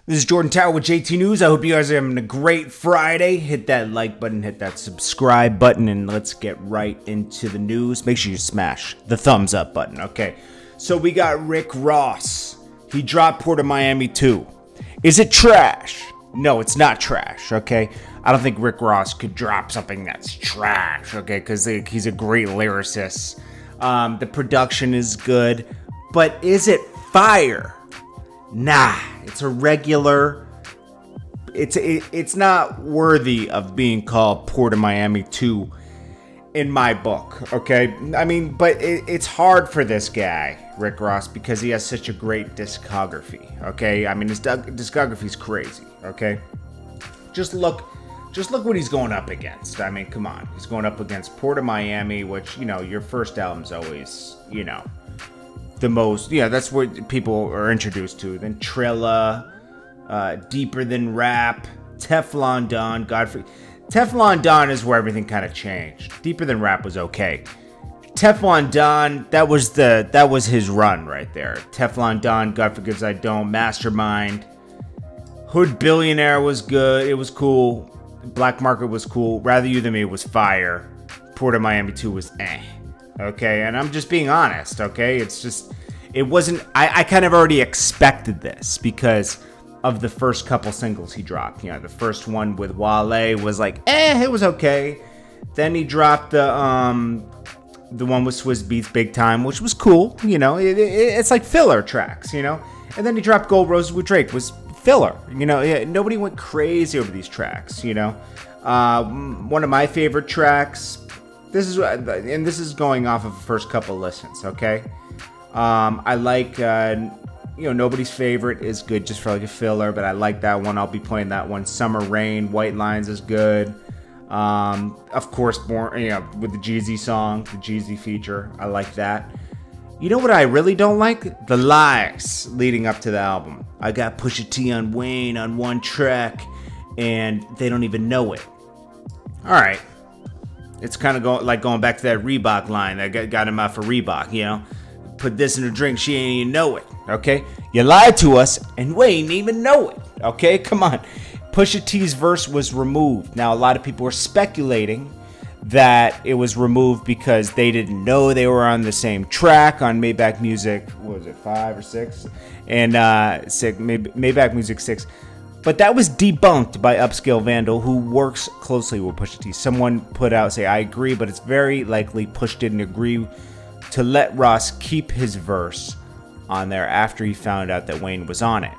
This is Jordan Tower with JT News. I hope you guys are having a great Friday. Hit that like button, hit that subscribe button, and let's get right into the news. Make sure you smash the thumbs up button, okay? So we got Rick Ross. He dropped Port of Miami 2. Is it trash? No, it's not trash, okay? I don't think Rick Ross could drop something that's trash, okay? Because he's a great lyricist. The production is good, but is it fire? Nah, it's a regular. It's not worthy of being called Port of Miami 2 in my book, okay? I mean, but it's hard for this guy, Rick Ross, because he has such a great discography, okay? I mean, his discography's crazy, okay? Just look what he's going up against. I mean, come on. He's going up against Port of Miami, which, you know, your first album's always, you know, the most, yeah, that's what people are introduced to. Then Trilla, Deeper Than Rap, Teflon Don, Godfrey. Teflon Don is where everything kind of changed. Deeper Than Rap was okay. Teflon Don, that was his run right there. Teflon Don, God Forgives I Don't, Mastermind. Hood Billionaire was good. It was cool. Black Market was cool. Rather You Than Me was fire. Port of Miami 2 was eh. Okay, and I'm just being honest, okay? It's just, it wasn't, I kind of already expected this because of the first couple singles he dropped. You know, the first one with Wale was like, it was okay. Then he dropped the one with Swizz Beatz, Big Time, which was cool, you know? It's like filler tracks, you know? And then he dropped Gold Roses with Drake, was filler, you know? Nobody went crazy over these tracks, you know? One of my favorite tracks, this is going off of the first couple listens, okay? I like, you know, Nobody's Favorite is good just for like a filler, but I like that one. I'll be playing that one. Summer Rain, White Lines is good. Of course, Born, you know, with the Jeezy song, the Jeezy feature, I like that. You know what I really don't like? The lies leading up to the album. I got Pusha T on Wayne on one track, and they don't even know it. All right. It's kind of going back to that Reebok line that got him out for Reebok, you know? Put this in a drink, she ain't even know it, okay? You lied to us, and we ain't even know it, okay? Come on. Pusha T's verse was removed. Now, a lot of people were speculating that it was removed because they didn't know they were on the same track on Maybach Music, what was it, 5 or 6? And Maybach Music 6. But that was debunked by Upscale Vandal, who works closely with Pusha T. Someone put out, say, I agree, but it's very likely Push didn't agree to let Ross keep his verse on there after he found out that Wayne was on it.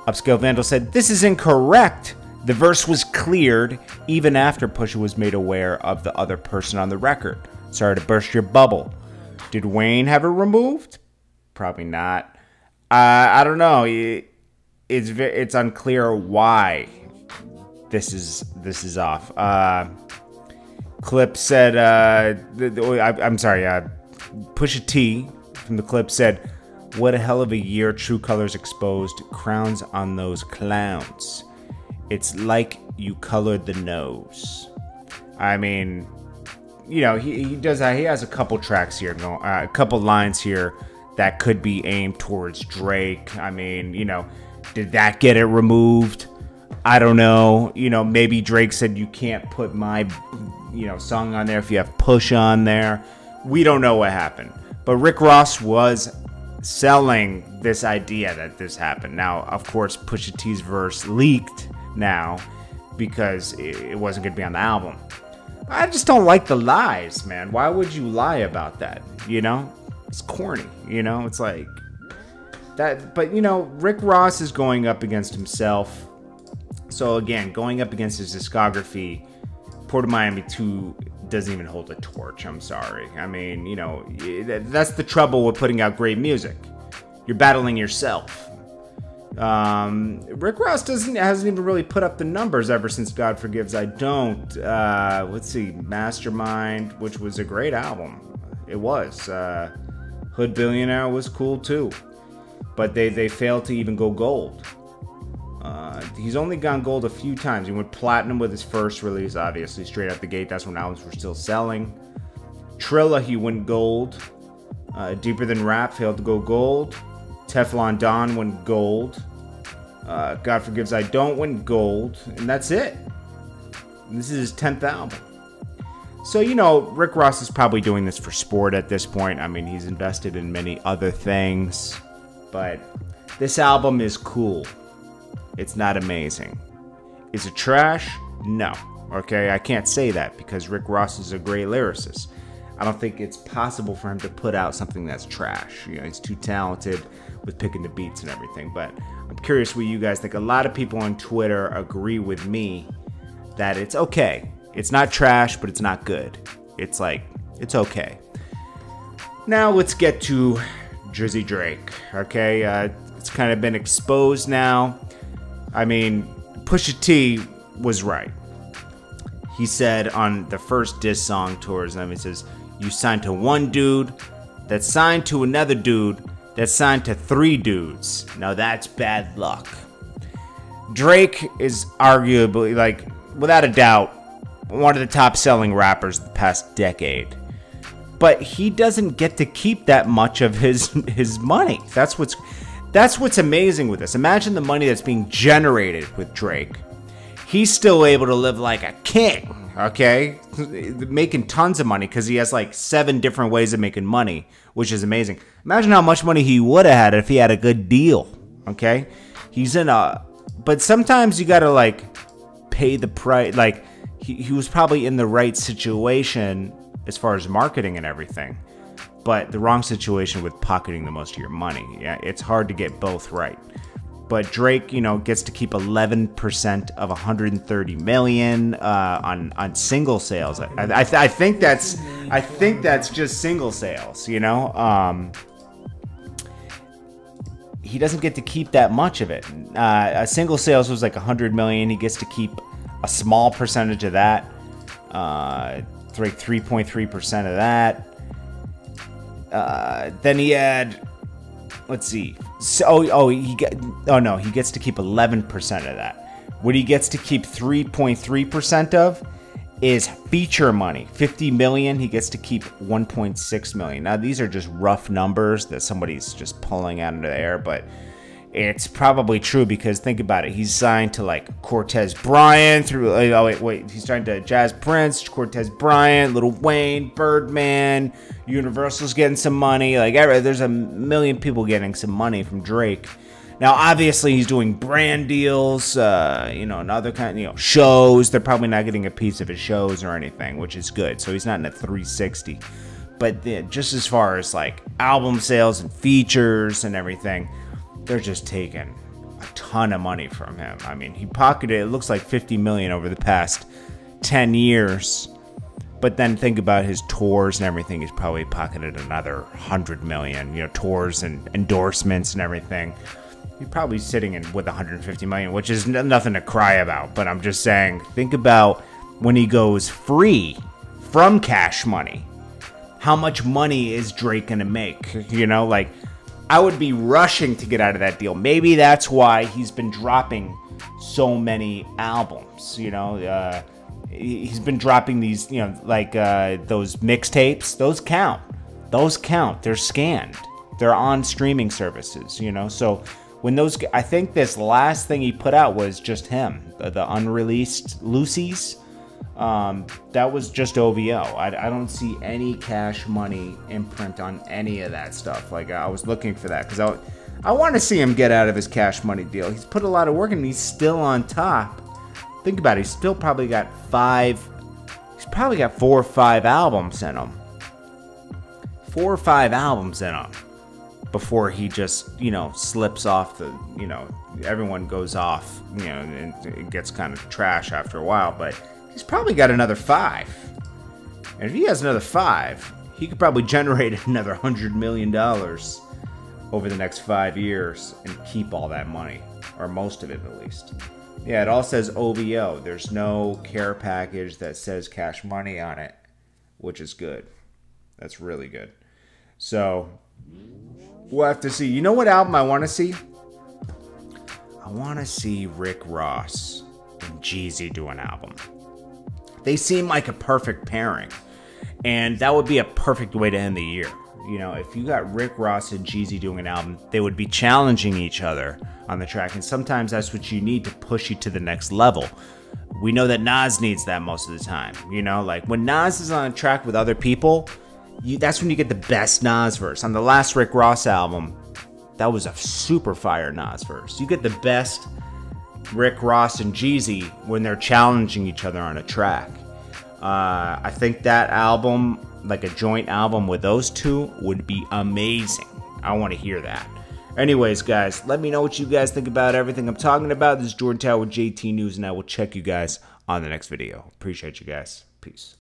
Upscale Vandal said, this is incorrect. The verse was cleared even after Pusha was made aware of the other person on the record. Sorry to burst your bubble. Did Wayne have it removed? Probably not. I don't know. It's unclear why this is off. Clip said, I'm sorry, Pusha T from the clip said, what a hell of a year, True Colors exposed, crowns on those clowns. It's like you colored the nose. I mean, you know, he has a couple tracks here, a couple lines here that could be aimed towards Drake. I mean, you know, did that get it removed? I don't know. You know, maybe Drake said you can't put my, you know, song on there if you have Push on there. We don't know what happened. But Rick Ross was selling this idea that this happened. Now, of course, Pusha T's verse leaked now because it wasn't going to be on the album. I just don't like the lies, man. Why would you lie about that? You know? It's corny. You know? It's like that. But, you know, Rick Ross is going up against himself. So, again, going up against his discography, Port of Miami 2 doesn't even hold a torch. I'm sorry. I mean, you know, that's the trouble with putting out great music. You're battling yourself. Rick Ross hasn't even really put up the numbers ever since God Forgives I Don't. Let's see, Mastermind, which was a great album. It was. Hood Billionaire was cool too. But they failed to even go gold. He's only gone gold a few times. He went platinum with his first release, obviously, straight out the gate. That's when albums were still selling. Trilla, he went gold. Deeper Than Rap failed to go gold. Teflon Don went gold. God Forgives I Don't win gold, and that's it. And this is his 10th album. So, you know, Rick Ross is probably doing this for sport at this point. I mean, he's invested in many other things, but this album is cool. It's not amazing. Is it trash? No. Okay, I can't say that because Rick Ross is a great lyricist. I don't think it's possible for him to put out something that's trash. You know, he's too talented with picking the beats and everything. But I'm curious what you guys think. A lot of people on Twitter agree with me that it's okay. It's not trash, but it's not good. It's like, it's okay. Now let's get to Drizzy Drake. Okay, it's kind of been exposed now. I mean, Pusha T was right. He said on the first diss song tours, he says, you signed to one dude that signed to another dude that signed to 3 dudes. Now that's bad luck. Drake is arguably, like, without a doubt, one of the top selling rappers the past decade. But he doesn't get to keep that much of his money. That's what's amazing with this. Imagine the money that's being generated with Drake. He's still able to live like a king, okay? Making tons of money because he has like 7 different ways of making money, which is amazing. Imagine how much money he would have had if he had a good deal, okay? But sometimes you gotta like pay the price. Like he was probably in the right situation as far as marketing and everything, but the wrong situation with pocketing the most of your money. Yeah, it's hard to get both right. But Drake, you know, gets to keep 11% of 130 million on single sales. I think that's just single sales. You know, he doesn't get to keep that much of it. A single sales was like 100 million. He gets to keep a small percentage of that. Like 3.3% of that. Then he had, let's see. So, he gets to keep 11% of that. What he gets to keep 3.3% of is feature money. 50 million, he gets to keep 1.6 million. Now, these are just rough numbers that somebody's just pulling out of the air, but it's probably true because think about it. He's signed to like Cortez Bryant he's signed to Jazz Prince, Cortez Bryant, Lil Wayne, Birdman. Universal's getting some money. Like there's a million people getting some money from Drake. Now, obviously, he's doing brand deals, and other kind, shows. They're probably not getting a piece of his shows or anything, which is good. So he's not in a 360. But just as far as like album sales and features and everything, they're just taking a ton of money from him. I mean, he pocketed, it looks like 50 million over the past 10 years. But then think about his tours and everything. He's probably pocketed another 100 million, tours and endorsements and everything. He's probably sitting with 150 million, which is nothing to cry about. But I'm just saying, think about when he goes free from Cash Money. How much money is Drake going to make? Like, I would be rushing to get out of that deal. Maybe that's why he's been dropping so many albums. He's been dropping these, like those mixtapes. Those count. They're scanned. They're on streaming services. So when I think this last thing he put out was just him, the unreleased Lucy's. That was just OVO. I don't see any Cash Money imprint on any of that stuff. Like, I was looking for that because I want to see him get out of his Cash Money deal. He's put a lot of work in and he's still on top. Think about it. He's still probably got 4 or 5 albums in him. 4 or 5 albums in him before he just, slips off the, everyone goes off, and it gets kind of trash after a while, but he's probably got another 5. And if he has another 5, he could probably generate another $100 million over the next 5 years and keep all that money, or most of it at least. Yeah, it all says OVO. There's no care package that says Cash Money on it, which is good. That's really good. So, we'll have to see. You know what album I want to see? I want to see Rick Ross and Jeezy do an album. They seem like a perfect pairing. And that would be a perfect way to end the year. You know, if you got Rick Ross and Jeezy doing an album, they would be challenging each other on the track, and sometimes that's what you need to push you to the next level. We know that Nas needs that most of the time. You know, like when Nas is on a track with other people, that's when you get the best Nas verse. On the last Rick Ross album, that was a super fire Nas verse. You get the best Rick Ross and Jeezy when they're challenging each other on a track. I think that album, like a joint album with those two, would be amazing. I want to hear that. Anyways, guys, let me know what you guys think about everything I'm talking about. This is Jordan Tower with JT News, and I will check you guys on the next video. Appreciate you guys. Peace.